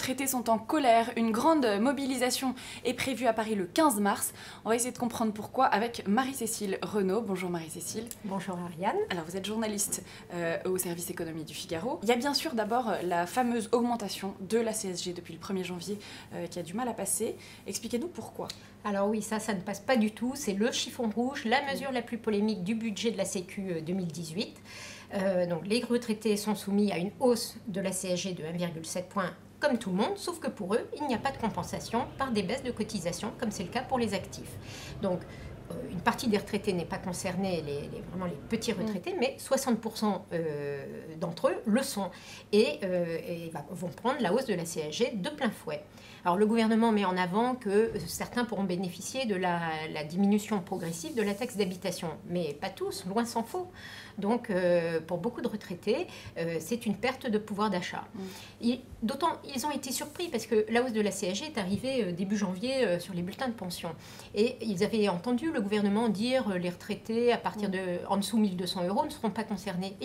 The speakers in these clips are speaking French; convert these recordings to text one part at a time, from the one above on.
retraités sont en colère. Une grande mobilisation est prévue à Paris le 15 mars. On va essayer de comprendre pourquoi avec Marie-Cécile Renaud. Bonjour Marie-Cécile. Bonjour Ariane. Alors vous êtes journaliste au service économie du Figaro. Il y a bien sûr d'abord la fameuse augmentation de la CSG depuis le 1er janvier qui a du mal à passer. Expliquez-nous pourquoi. Alors oui, ça ne passe pas du tout. C'est le chiffon rouge, la mesure la plus polémique du budget de la Sécu 2018. Donc les retraités sont soumis à une hausse de la CSG de 1,7 point comme tout le monde, sauf que pour eux, il n'y a pas de compensation par des baisses de cotisations, comme c'est le cas pour les actifs. Donc une partie des retraités n'est pas concernée, vraiment les petits retraités, mais 60% d'entre eux le sont et vont prendre la hausse de la CSG de plein fouet. Alors le gouvernement met en avant que certains pourront bénéficier de la diminution progressive de la taxe d'habitation, mais pas tous, loin s'en faut. Donc pour beaucoup de retraités, c'est une perte de pouvoir d'achat. D'autant ils ont été surpris parce que la hausse de la CSG est arrivée début janvier sur les bulletins de pension. Et ils avaient entendu le gouvernement dire les retraités à partir de en dessous 1 200 € ne seront pas concernés.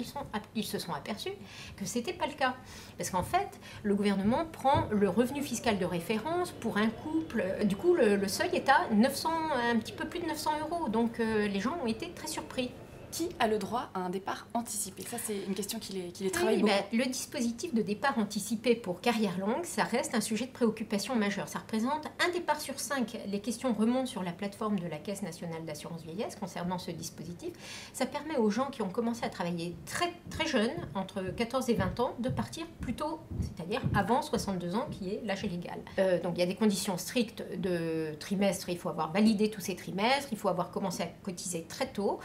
Ils se sont aperçus que ce n'était pas le cas. Parce qu'en fait, le gouvernement prend le revenu fiscal de référence pour un couple. Du coup, le seuil est à 900, un petit peu plus de 900 €. Donc les gens ont été très surpris. Qui a le droit à un départ anticipé? Ça, c'est une question qui les travaille beaucoup. Le dispositif de départ anticipé pour carrière longue, ça reste un sujet de préoccupation majeure. Ça représente un départ sur 5. Les questions remontent sur la plateforme de la Caisse nationale d'assurance vieillesse concernant ce dispositif. Ça permet aux gens qui ont commencé à travailler très, très jeunes, entre 14 et 20 ans, de partir plus tôt, c'est-à-dire avant 62 ans, qui est l'âge légal. Donc il y a des conditions strictes de trimestre. Il faut avoir validé tous ces trimestres, il faut avoir commencé à cotiser très tôt.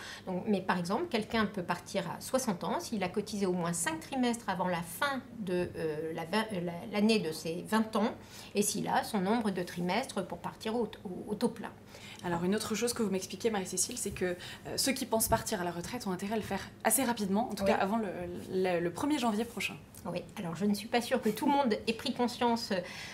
Mais par exemple, quelqu'un peut partir à 60 ans s'il a cotisé au moins 5 trimestres avant la fin de l'année de ses 20 ans et s'il a son nombre de trimestres pour partir au taux plein. Alors une autre chose que vous m'expliquez, Marie-Cécile, c'est que ceux qui pensent partir à la retraite ont intérêt à le faire assez rapidement, en tout cas avant le 1er janvier prochain. Oui, alors je ne suis pas sûre que tout le monde ait pris conscience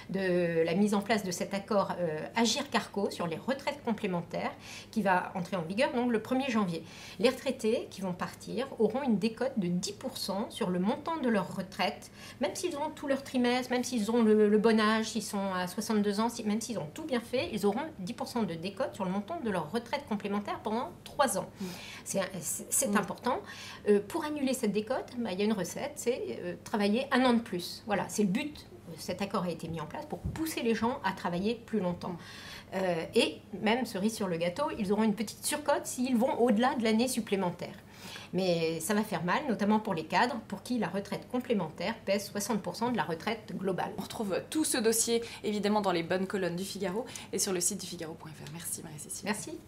de la mise en place de cet accord Agirc-Arrco sur les retraites complémentaires qui va entrer en vigueur donc le 1er janvier. Les retraités qui vont partir auront une décote de 10% sur le montant de leur retraite, même s'ils ont tout leur trimestre, même s'ils ont le bon âge, s'ils sont à 62 ans, même s'ils ont tout bien fait, ils auront 10% de décote sur le montant de leur retraite complémentaire pendant 3 ans. C'est important. Pour annuler cette décote, il y a une recette, c'est travailler 1 an de plus. Voilà, c'est le but. Cet accord a été mis en place pour pousser les gens à travailler plus longtemps. Et même, cerise sur le gâteau, ils auront une petite surcote s'ils vont au-delà de l'année supplémentaire. Mais ça va faire mal, notamment pour les cadres, pour qui la retraite complémentaire pèse 60% de la retraite globale. On retrouve tout ce dossier, évidemment, dans les bonnes colonnes du Figaro et sur le site du Figaro.fr. Merci Marie-Cécile. Merci.